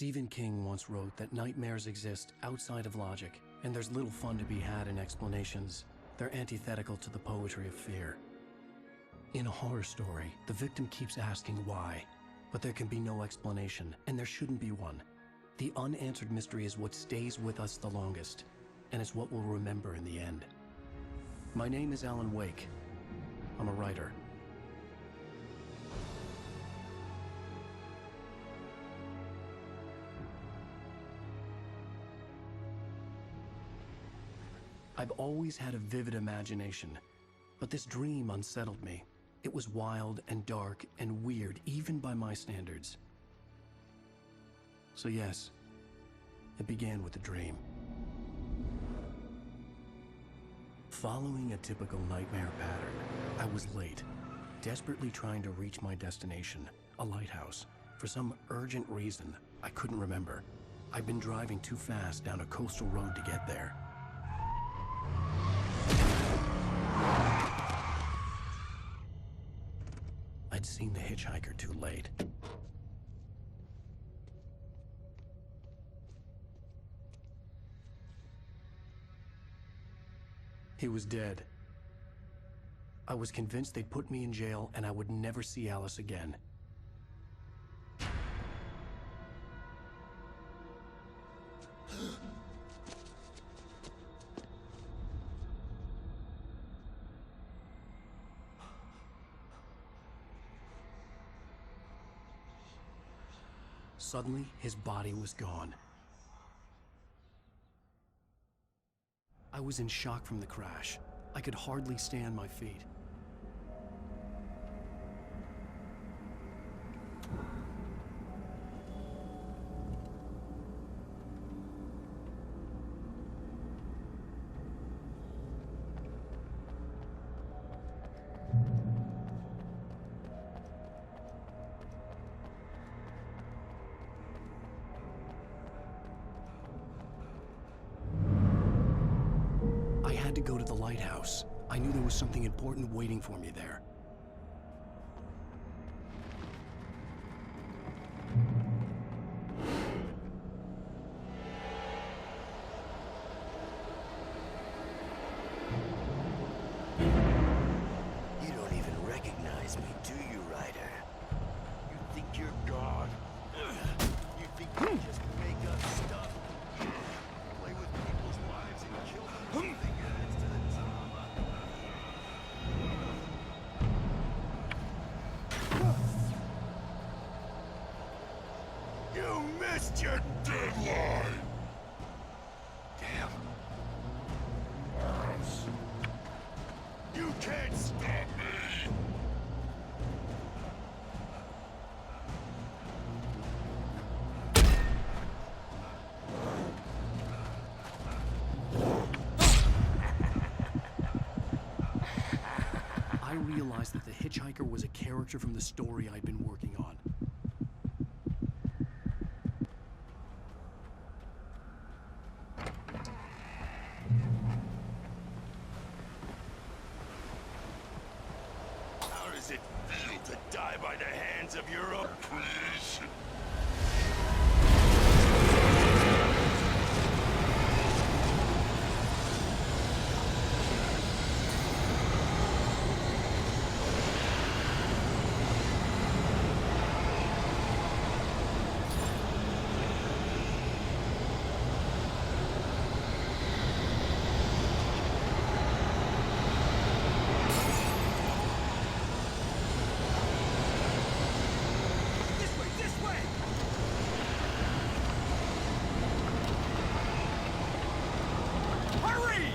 Stephen King once wrote that nightmares exist outside of logic, and there's little fun to be had in explanations. They're antithetical to the poetry of fear. In a horror story, the victim keeps asking why, but there can be no explanation, and there shouldn't be one. The unanswered mystery is what stays with us the longest, and it's what we'll remember in the end. My name is Alan Wake. I'm a writer. I've always had a vivid imagination, but this dream unsettled me. It was wild and dark and weird, even by my standards. So yes, it began with a dream. Following a typical nightmare pattern, I was late, desperately trying to reach my destination, a lighthouse. For some urgent reason, I couldn't remember. I'd been driving too fast down a coastal road to get there. I'd seen the hitchhiker too late. He was dead. I was convinced they'd put me in jail and I would never see Alice again. Suddenly, his body was gone. I was in shock from the crash. I could hardly stay on my feet. I had to go to the lighthouse. I knew there was something important waiting for me there. You don't even recognize me, do you, Ryder? You think you're God? You think you just make up stuff? Play with people's lives and kill them? You think it adds to the drama? You missed your deadline! Damn. You can't stop me! I realized that the hitchhiker was a character from the story I'd been working on. How does it feel to die by the hands of your own creation? This way! Hurry!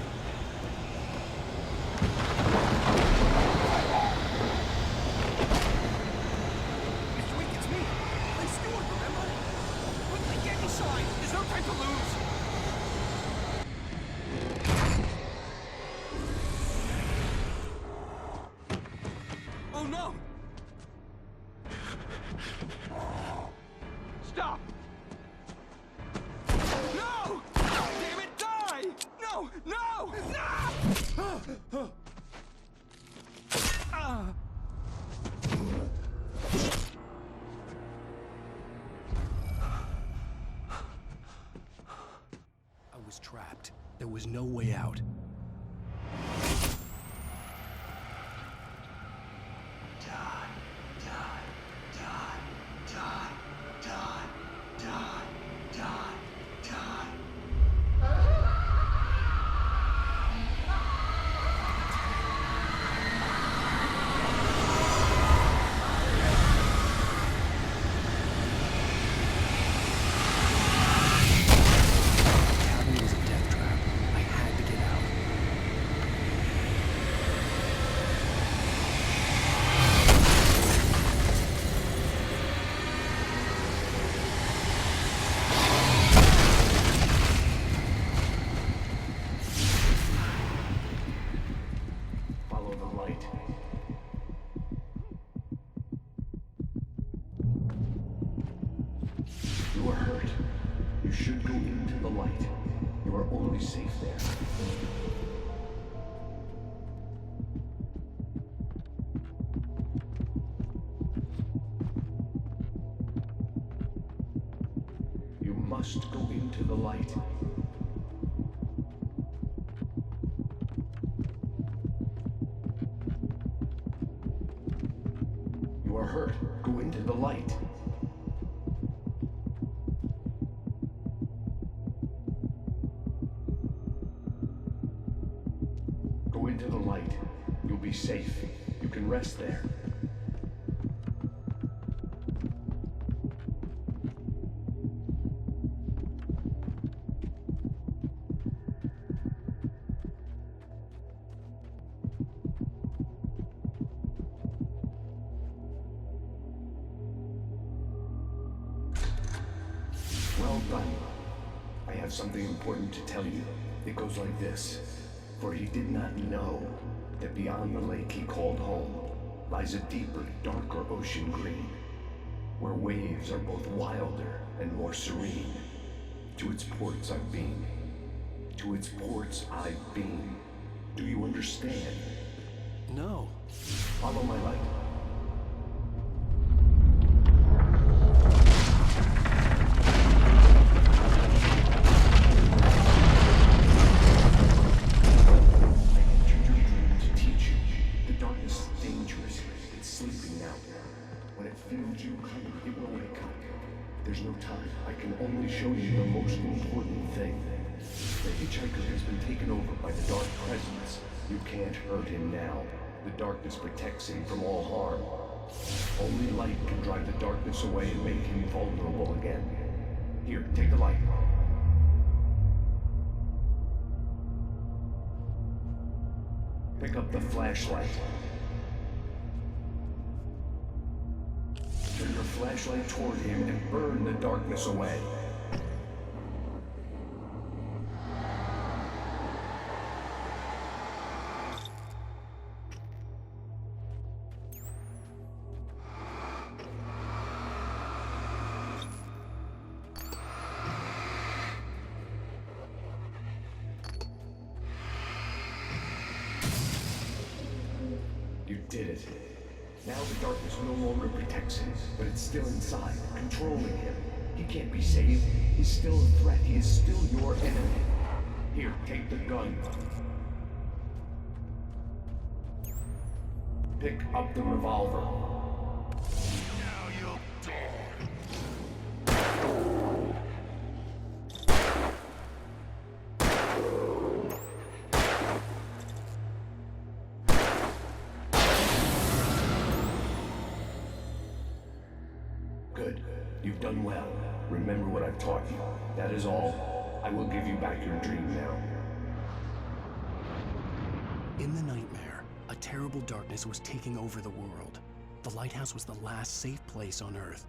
Mr. Wake, it's me. I'm Stewart, remember? Quickly, get inside. There's no time to lose. Oh no! Stop! No! Damn it, die! No! No! No! was trapped. There was no way out. You are hurt. You should go into the light. You are only safe there. You must go into the light. You are hurt. Go into the light. Go into the light. You'll be safe. You can rest there. Well done. I have something important to tell you. It goes like this. For he did not know that beyond the lake he called home lies a deeper, darker ocean green, where waves are both wilder and more serene. To its ports I've been. To its ports I've been. Do you understand? No. Follow my light. There's no time. I can only show you the most important thing. The hitchhiker has been taken over by the dark presence. You can't hurt him now. The darkness protects him from all harm. Only light can drive the darkness away and make him vulnerable again. Here, take the light. Pick up the flashlight. Turn your flashlight toward him and burn the darkness away. You did it. Now the darkness no longer protects him, but it's still inside, controlling him. He can't be saved. He's still a threat. He is still your enemy. Here, take the gun. Pick up the revolver. Now you'll die. Good. You've done well. Remember what I've taught you. That is all. I will give you back your dream now. In the nightmare, a terrible darkness was taking over the world. The lighthouse was the last safe place on Earth.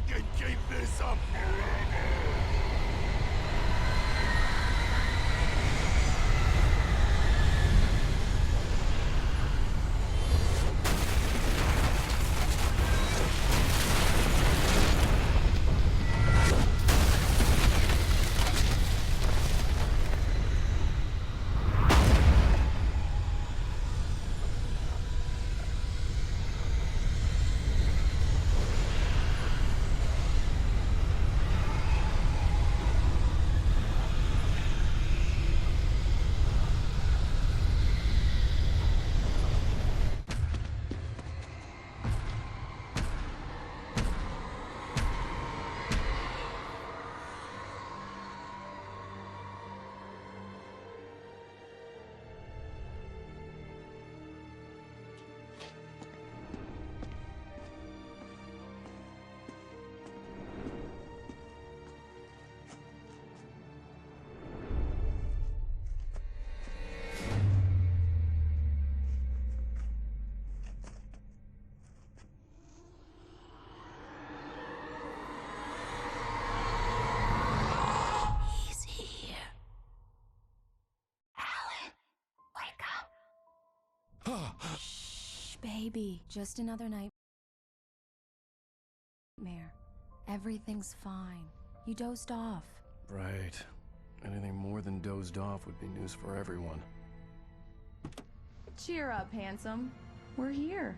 can keep this up forever! He's here. Alan, wake up. Shh, baby. Just another nightmare. Everything's fine. You dozed off. Right. Anything more than dozed off would be news for everyone. Cheer up, handsome. We're here.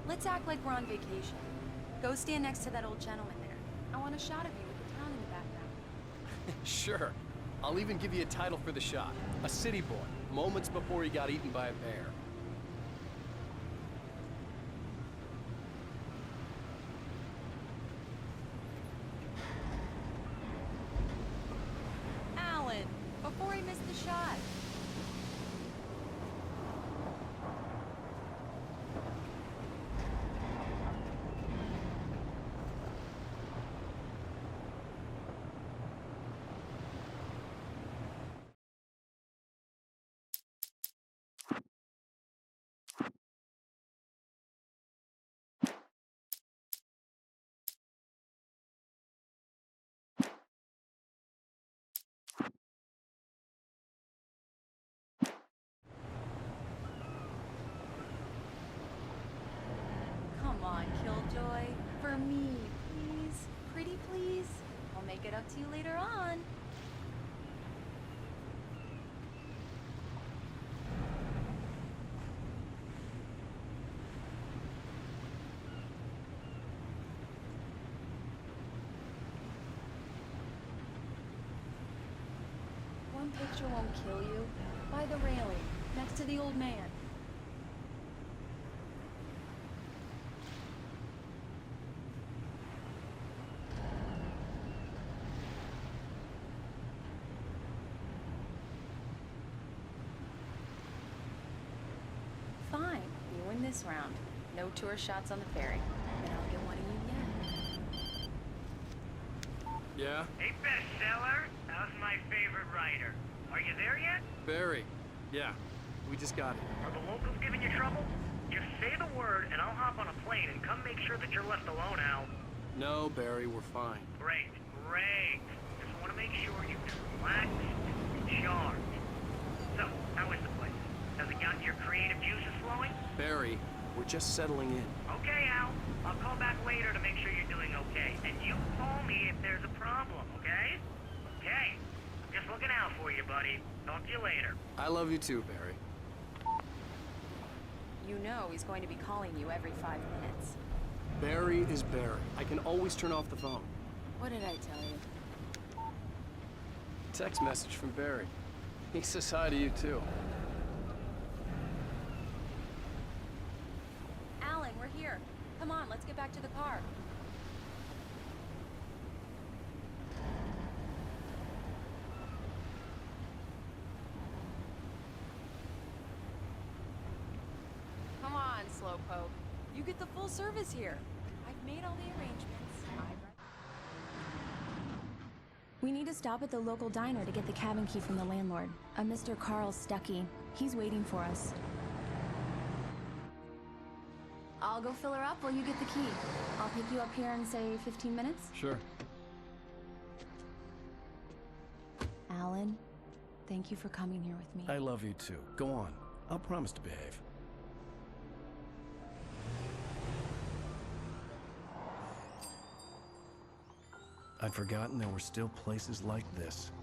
Let's act like we're on vacation. Go stand next to that old gentleman there. I want a shot of you with the town in the background. Sure. I'll even give you a title for the shot. A city boy, moments before he got eaten by a bear. Alan, before he missed the shot. Come on, Killjoy. For me, please. Pretty please. I'll make it up to you later on. One picture won't kill you. By the railing, next to the old man. Fine, you win this round. No tour shots on the ferry. And I'll get one of you yet. Yeah? Hey, bestseller. How's my favorite writer? Are you there yet? Barry. Yeah. We just got it. Are the locals giving you trouble? Just say the word and I'll hop on a plane and come make sure that you're left alone, Al. No, Barry, we're fine. Great, great. Just want to make sure you're relaxed and charged. So, how is the place? Has it gotten your creative juices flowing? Barry, we're just settling in. Okay, Al. I'll call back later to make sure you're doing okay. And you call me if there's a problem, okay? Okay. I'm just looking out for you, buddy. Talk to you later. I love you too, Barry. You know he's going to be calling you every 5 minutes. Barry is Barry. I can always turn off the phone. What did I tell you? Text message from Barry. He says hi to you too. Alan, we're here. Come on, let's get back to the car. Come on, Slowpoke. You get the full service here. I've made all the arrangements. We need to stop at the local diner to get the cabin key from the landlord, a Mr. Carl Stuckey. He's waiting for us. I'll go fill her up while you get the key. I'll pick you up here in, say, 15 minutes? Sure. Alan, thank you for coming here with me. I love you too. Go on. I'll promise to behave. I'd forgotten there were still places like this.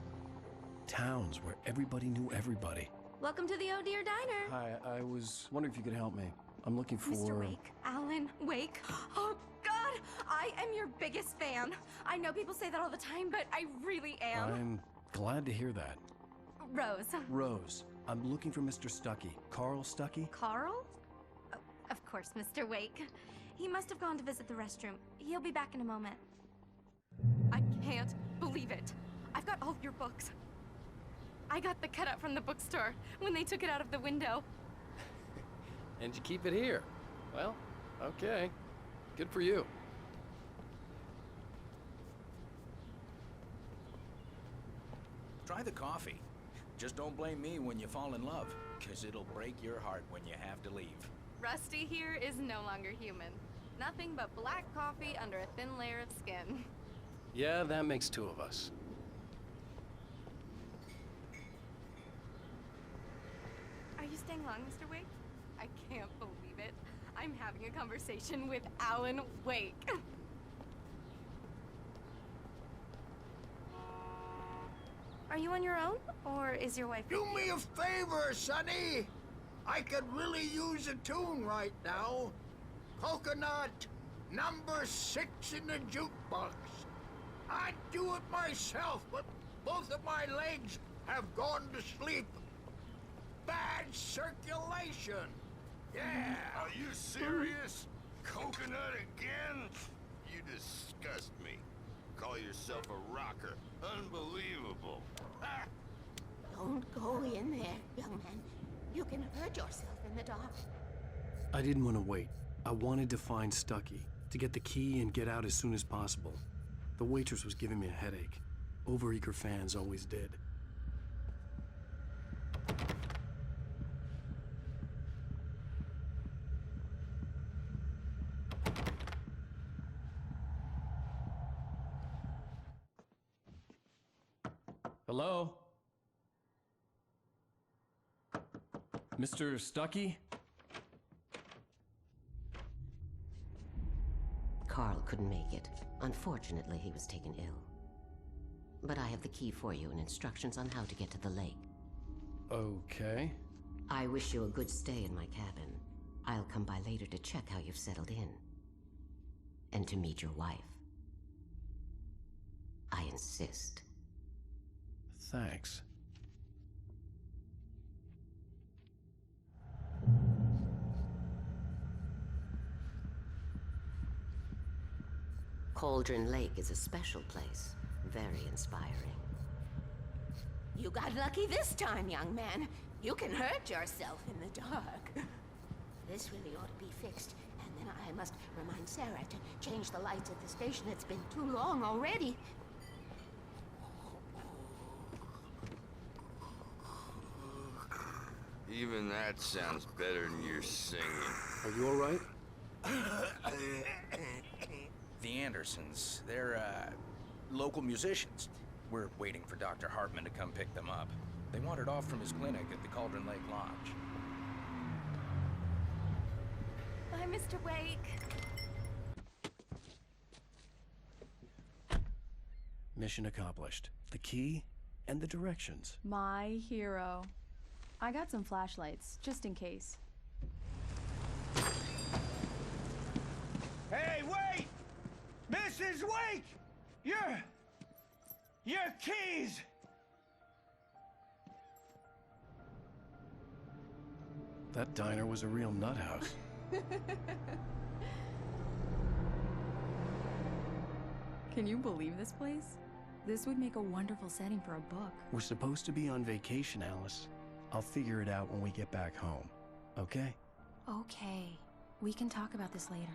Towns where everybody knew everybody. Welcome to the Oh Dear Diner. Hi, I was wondering if you could help me. I'm looking for... Mr. Wake. Alan Wake. Oh, God! I am your biggest fan. I know people say that all the time, but I really am. I'm glad to hear that. Rose. Rose, I'm looking for Mr. Stuckey. Carl Stuckey? Carl? Oh, of course, Mr. Wake. He must have gone to visit the restroom. He'll be back in a moment. I can't believe it. I've got all your books. I got the cutout from the bookstore when they took it out of the window. And you keep it here. Well, okay. Good for you. Try the coffee. Just don't blame me when you fall in love, 'cause it'll break your heart when you have to leave. Rusty here is no longer human. Nothing but black coffee under a thin layer of skin. Yeah, that makes two of us. Are you staying long, Mr. Wake? I can't believe it. I'm having a conversation with Alan Wake. Are you on your own, or is your wife... Do me a favor, Sonny. I could really use a tune right now. Coconut, number 6 in the jukebox. I'd do it myself, but both of my legs have gone to sleep. Bad circulation. Yeah. Are you serious? Coconut again? You disgust me. Call yourself a rocker. Unbelievable. Ha! Don't go in there, young man. You can hurt yourself in the dark. I didn't want to wait. I wanted to find Stuckey, to get the key and get out as soon as possible. The waitress was giving me a headache. Overeager fans always did. Hello? Mr. Stuckey? Carl couldn't make it. Unfortunately, he was taken ill. But I have the key for you and instructions on how to get to the lake. Okay. I wish you a good stay in my cabin. I'll come by later to check how you've settled in. And to meet your wife. I insist. Thanks. Cauldron Lake is a special place. Very inspiring. You got lucky this time, young man. You can hurt yourself in the dark. This really ought to be fixed. And then I must remind Sarah to change the lights at the station. It's been too long already. Even that sounds better than your singing. Are you all right? The Andersons, they're, local musicians. We're waiting for Dr. Hartman to come pick them up. They wandered off from his clinic at the Cauldron Lake Lodge. Bye, Mr. Wake. Mission accomplished. The key? and the directions. My hero. I got some flashlights, just in case. Hey, wait! Mrs. Wake! Your keys! That diner was a real nut house. Can you believe this place? This would make a wonderful setting for a book. We're supposed to be on vacation, Alice. I'll figure it out when we get back home, okay? Okay. We can talk about this later.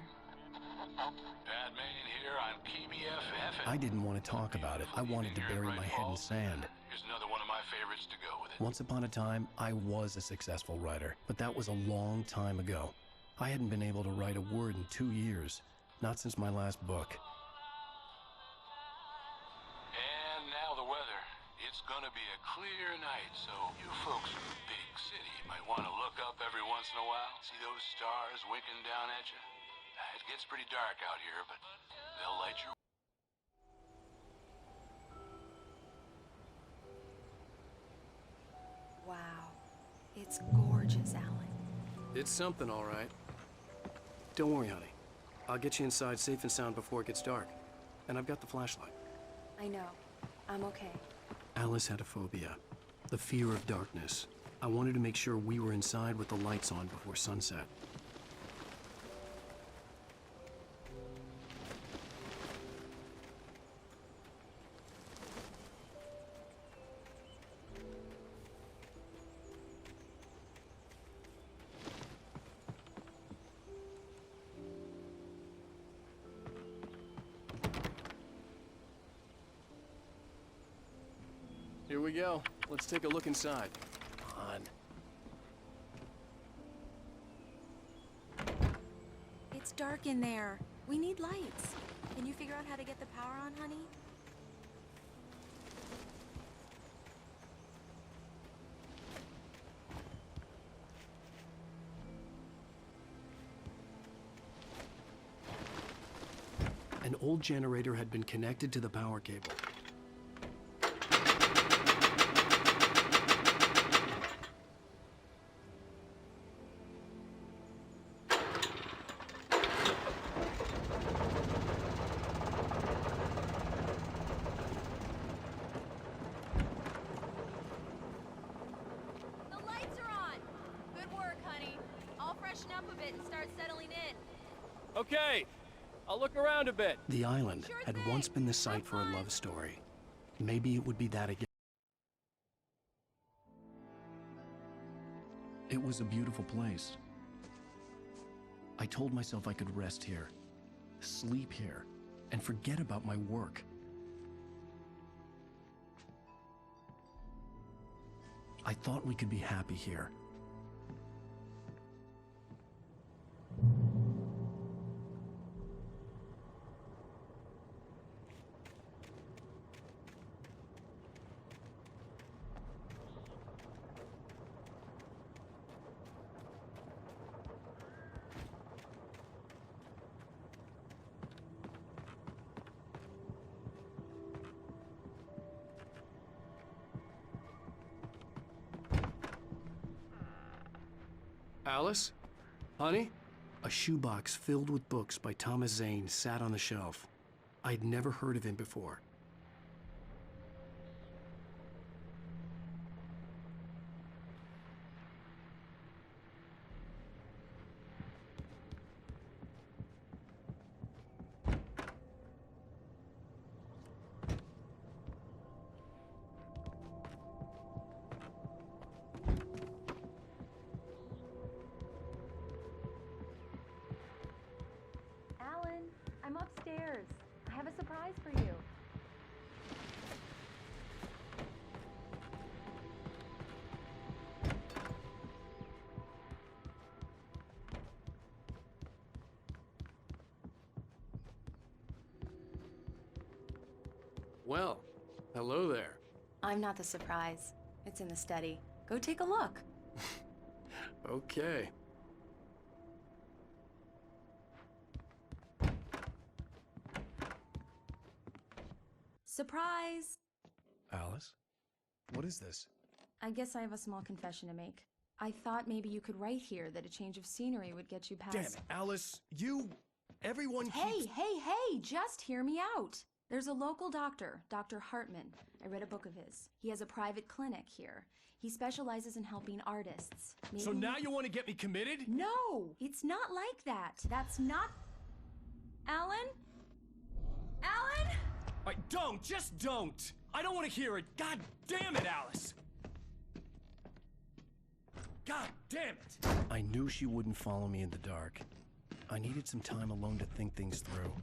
Batman here on PBFF. I didn't want to talk about it. I wanted to bury my head in sand. Here's another one of my favorites to go with it. Once upon a time, I was a successful writer, but that was a long time ago. I hadn't been able to write a word in 2 years, not since my last book. And now the weather. It's gonna be a clear night, so you folks in the big city might want to look up every once in a while. See those stars winking down at you? It gets pretty dark out here, but they'll light your... Wow. It's gorgeous, Alan. It's something, all right. Don't worry, honey. I'll get you inside safe and sound before it gets dark. And I've got the flashlight. I know. I'm okay. Alice had a phobia, the fear of darkness. I wanted to make sure we were inside with the lights on before sunset. Here we go. Let's take a look inside. Come on. It's dark in there. We need lights. Can you figure out how to get the power on, honey? An old generator had been connected to the power cable. The lights are on! Good work, honey. I'll freshen up a bit and start settling in. Okay. I'll look around a bit. The island Sure had thing. once been the site Have for a fun. love story. Maybe it would be that again. It was a beautiful place. I told myself I could rest here, sleep here, and forget about my work. I thought we could be happy here. Alice? Honey? A shoebox filled with books by Thomas Zane sat on the shelf. I'd never heard of him before. Alan, I'm upstairs. I have a surprise for you. Well, hello there. I'm not the surprise. It's in the study. Go take a look. Okay. Surprise! Alice? What is this? I guess I have a small confession to make. I thought maybe you could write here that a change of scenery would get you past... Damn it, Alice, everyone keeps... Hey, just hear me out. There's a local doctor, Dr. Hartman. I read a book of his. He has a private clinic here. He specializes in helping artists. So now you want to get me committed? No, it's not like that. That's not... Alan? Alan? Just don't! I don't want to hear it! God damn it, Alice! God damn it! I knew she wouldn't follow me in the dark. I needed some time alone to think things through.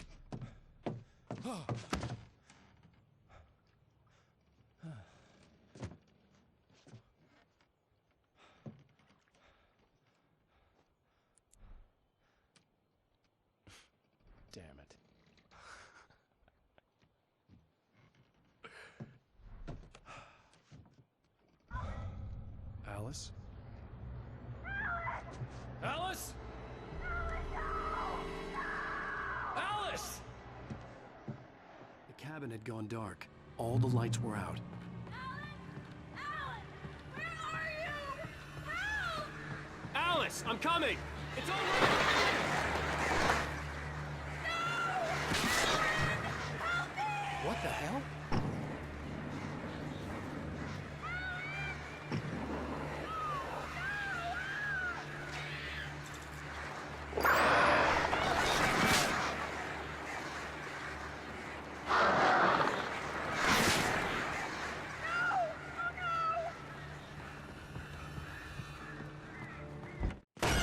Damn it. Alice? Alice? Alice! The cabin had gone dark. All the lights were out. Alice, I'm coming! It's over! What the hell?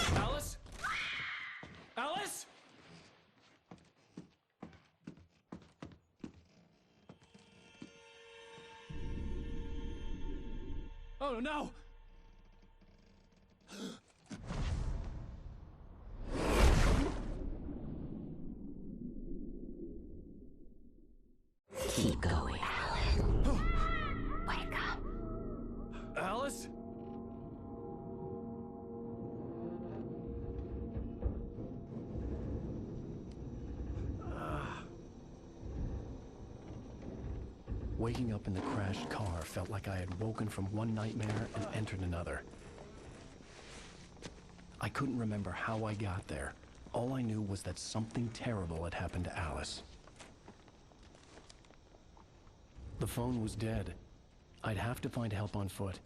Alice? Alice? Oh no! Keep going, Alan. Wake up. Alice? Waking up in the crashed car felt like I had woken from one nightmare and entered another. I couldn't remember how I got there. All I knew was that something terrible had happened to Alice. The phone was dead. I'd have to find help on foot.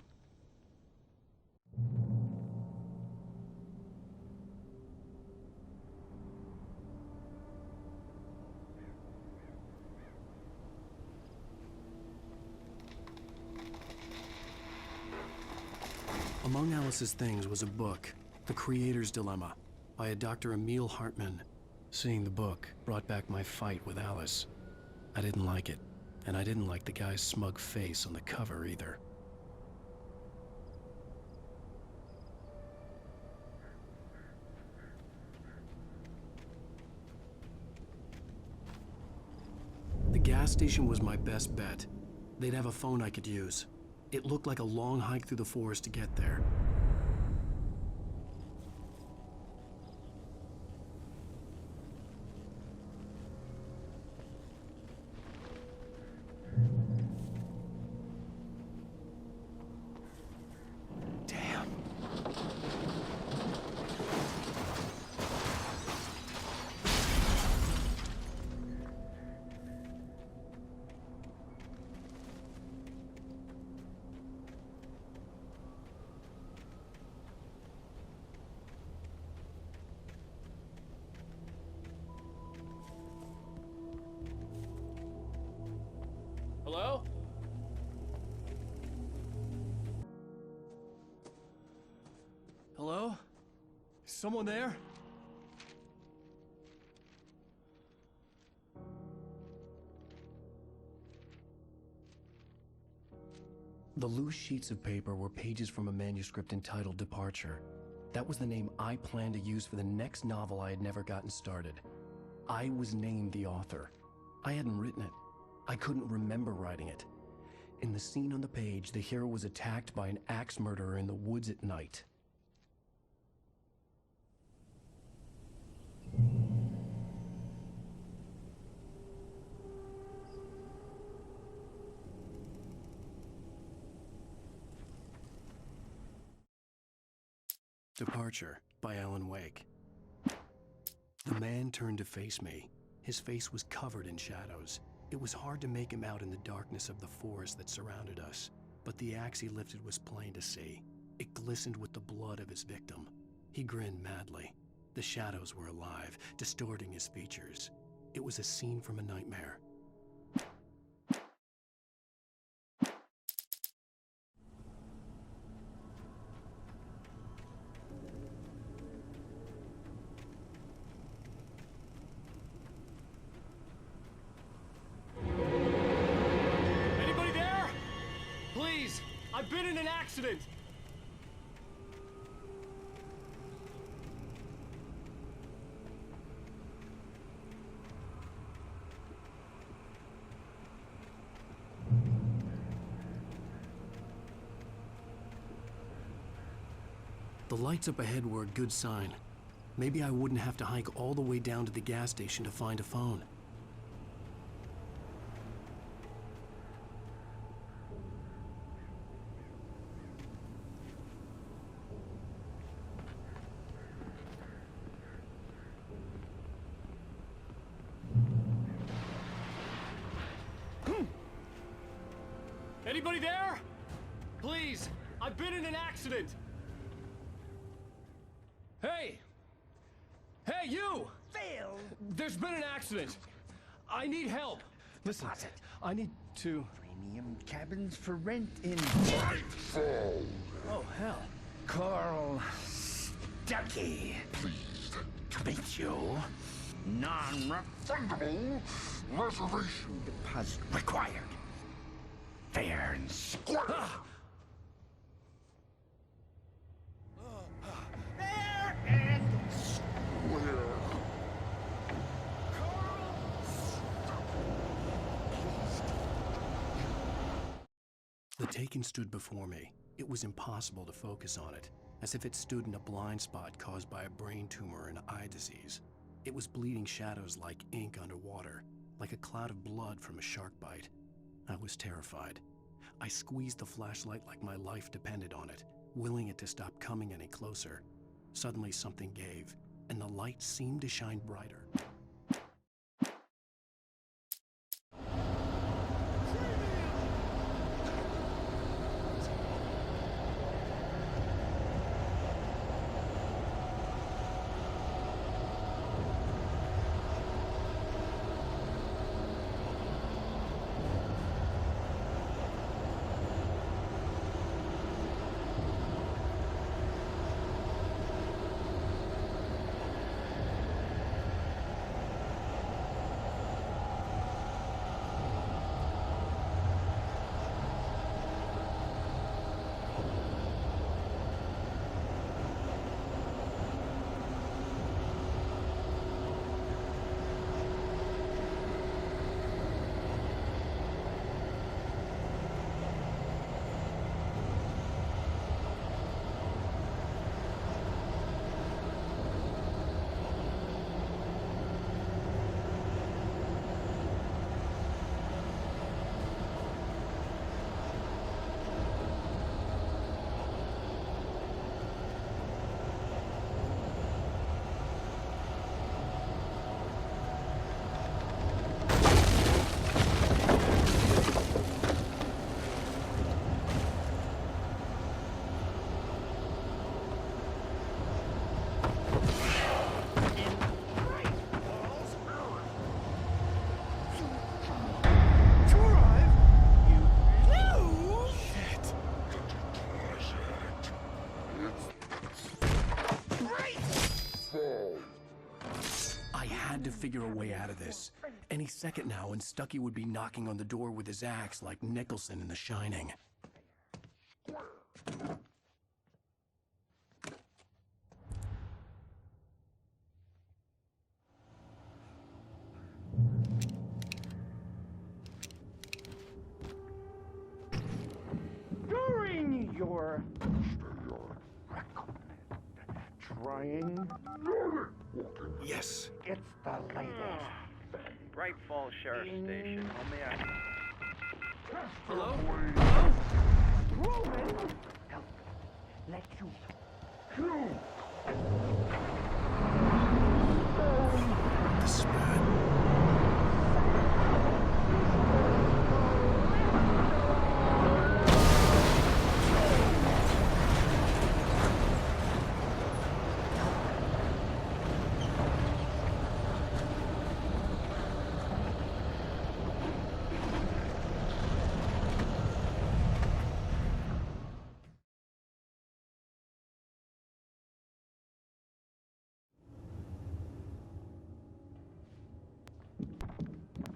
Among Alice's things was a book, The Creator's Dilemma, by a Dr. Emil Hartman. Seeing the book brought back my fight with Alice. I didn't like it, and I didn't like the guy's smug face on the cover either. The gas station was my best bet. They'd have a phone I could use. It looked like a long hike through the forest to get there. Damn. Hello? Hello? Is someone there? The loose sheets of paper were pages from a manuscript entitled Departure. That was the name I planned to use for the next novel I had never gotten started. I was named the author. I hadn't written it. I couldn't remember writing it. In the scene on the page, the hero was attacked by an axe murderer in the woods at night. Departure by Alan Wake. The man turned to face me. His face was covered in shadows. It was hard to make him out in the darkness of the forest that surrounded us, but the axe he lifted was plain to see. It glistened with the blood of his victim. He grinned madly. The shadows were alive, distorting his features. It was a scene from a nightmare. Anybody there? Please, I've been in an accident. The lights up ahead were a good sign. Maybe I wouldn't have to hike all the way down to the gas station to find a phone. Anybody there? Please, I've been in an accident. Hey! Hey, you! Phil! There's been an accident. I need help. Listen, I need to... Premium cabins for rent in Nightfall. Oh, hell. Carl Stuckey. Pleased to meet you. Non-refundable reservation deposit required. Fair and square. Fair and square. The Taken stood before me. It was impossible to focus on it, as if it stood in a blind spot caused by a brain tumor and eye disease. It was bleeding shadows like ink underwater, like a cloud of blood from a shark bite. I was terrified. I squeezed the flashlight like my life depended on it, willing it to stop coming any closer. Suddenly something gave, and the light seemed to shine brighter. To figure a way out of this. Any second now, and Stuckey would be knocking on the door with his axe like Nicholson in The Shining. During your trying. Yes. It's the latest. Bright Falls Sheriff Station. How may I... Hello? Roman, help. Let you The spat.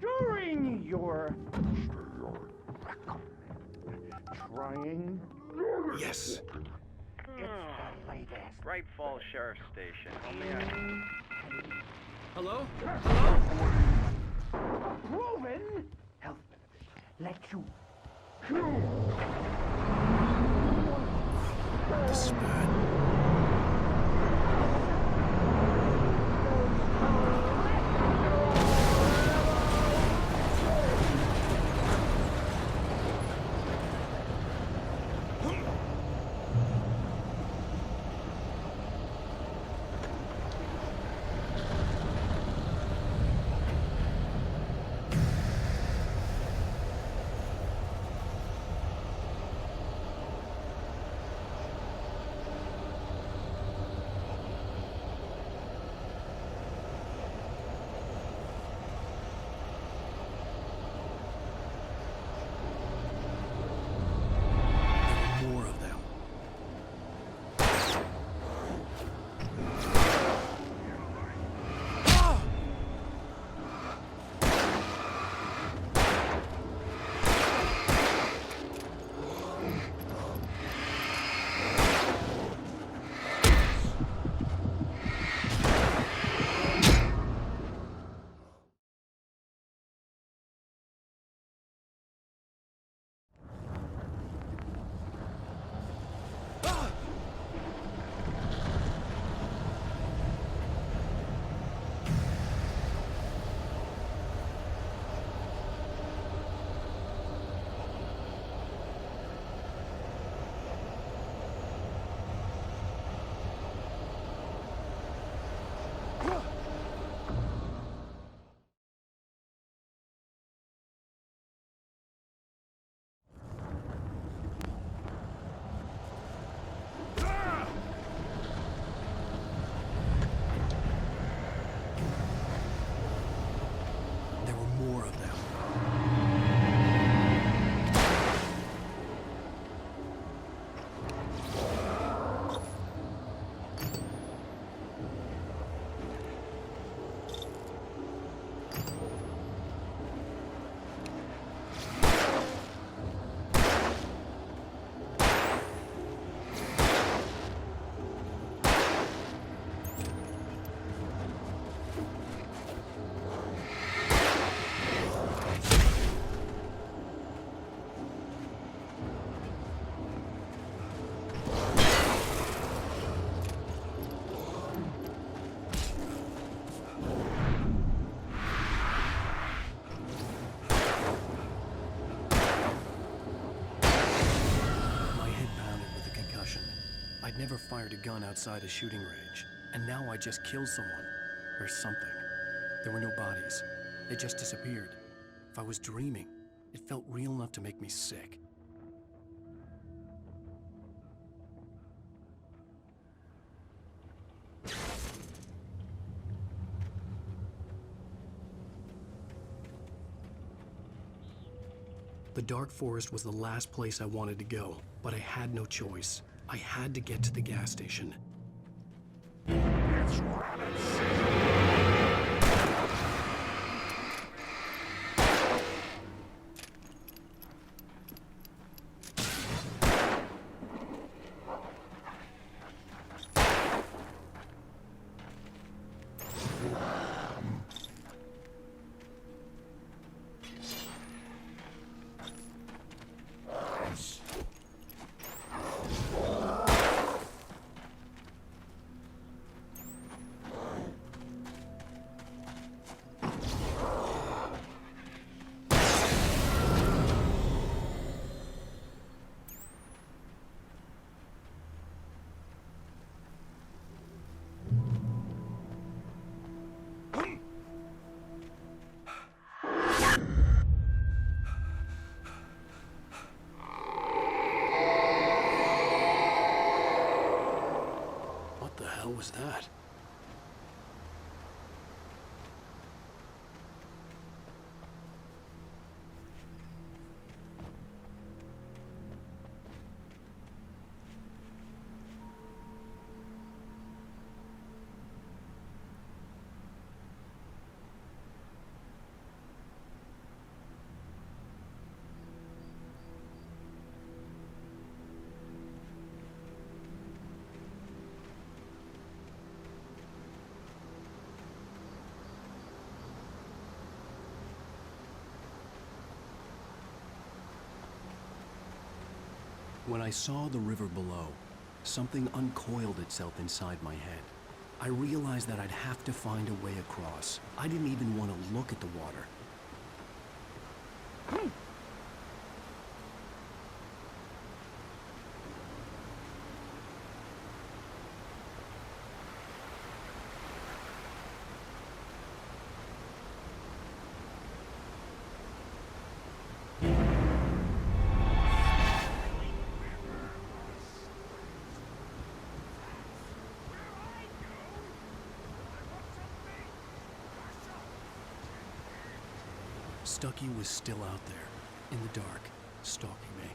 During your trying. Yes. It's the latest. Bright Falls Sheriff Station. How may I... Hello? Proven health benefits let you The spat. More of them. There were more of them. My head pounded with the concussion. I'd never fired a gun outside a shooting range, and now I just killed someone. Or something. There were no bodies. They just disappeared. If I was dreaming, it felt real enough to make me sick. The dark forest was the last place I wanted to go, but I had no choice. I had to get to the gas station. was that? When I saw the river below, something uncoiled itself inside my head. I realized that I'd have to find a way across. I didn't even want to look at the water. Stucky was still out there, in the dark, stalking me.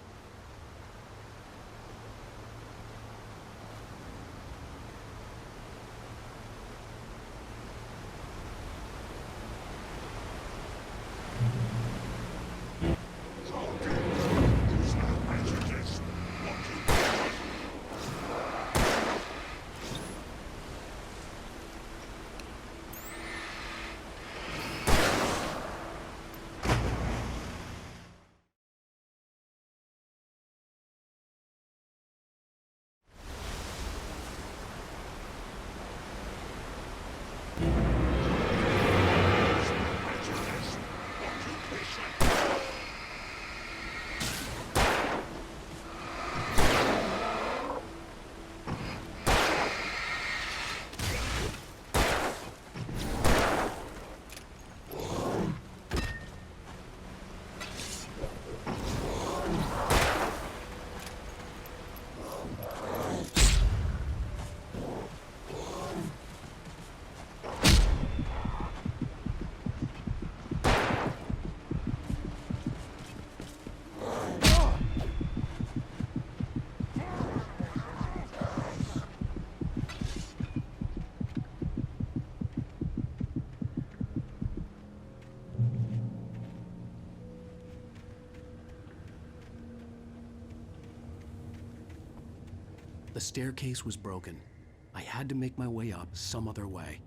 The staircase was broken. I had to make my way up some other way.